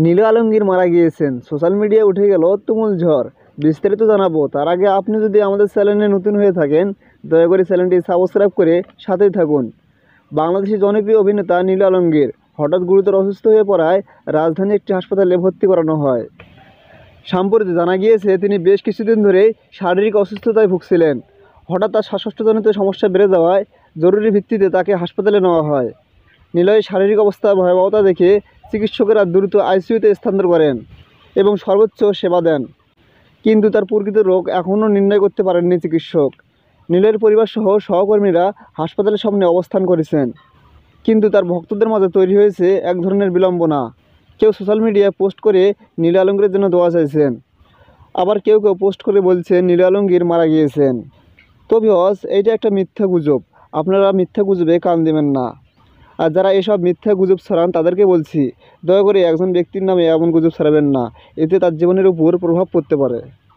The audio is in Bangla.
নীলু আলমগীর মারা গিয়েছেন, সোশ্যাল মিডিয়ায় উঠে গেল তুমুল ঝড়। বিস্তারিত জানাবো তার আগে আপনি যদি আমাদের চ্যানেলে নতুন হয়ে থাকেন দয়া করে চ্যানেলটি সাবস্ক্রাইব করে সাথেই থাকুন। বাংলাদেশের জনপ্রিয় অভিনেতা নীলু আলমগীর হঠাৎ গুরুতর অসুস্থ হয়ে পড়ায় রাজধানীর একটি হাসপাতালে ভর্তি করানো হয়। সাম্প্রতি জানা গিয়েছে তিনি বেশ কিছুদিন ধরেই শারীরিক অসুস্থতায় ভুগছিলেন। হঠাৎ তার শ্বাসকষ্টজনিত সমস্যা বেড়ে যাওয়ায় জরুরি ভিত্তিতে তাকে হাসপাতালে নেওয়া হয়। নীলয়ের শারীরিক অবস্থার ভয়াবহতা দেখে চিকিৎসকেরা দ্রুত আইসিইউতে স্থানান্তর করেন এবং সর্বোচ্চ সেবা দেন, কিন্তু তার প্রকৃত রোগ এখনও নির্ণয় করতে পারেননি চিকিৎসক। নীলয়ের পরিবারসহ সহকর্মীরা হাসপাতালের সামনে অবস্থান করেছেন, কিন্তু তার ভক্তদের মাঝে তৈরি হয়েছে এক ধরনের বিড়ম্বনা। কেউ সোশ্যাল মিডিয়ায় পোস্ট করে নীলু আলমগীরের জন্য দোয়া চাইছেন, আবার কেউ পোস্ট করে বলছেন নীলু আলমগীর মারা গিয়েছেন। তো ভিউয়ার্স, এইটা একটা মিথ্যা গুজব, আপনারা মিথ্যা গুজবে কান দেবেন না। আর যারা এসব মিথ্যা গুজব ছড়ান তাদেরকে বলছি, দয়া করে একজন ব্যক্তির নামে এমন গুজব ছড়াবেন না, এতে তার জীবনের উপর প্রভাব পড়তে পারে।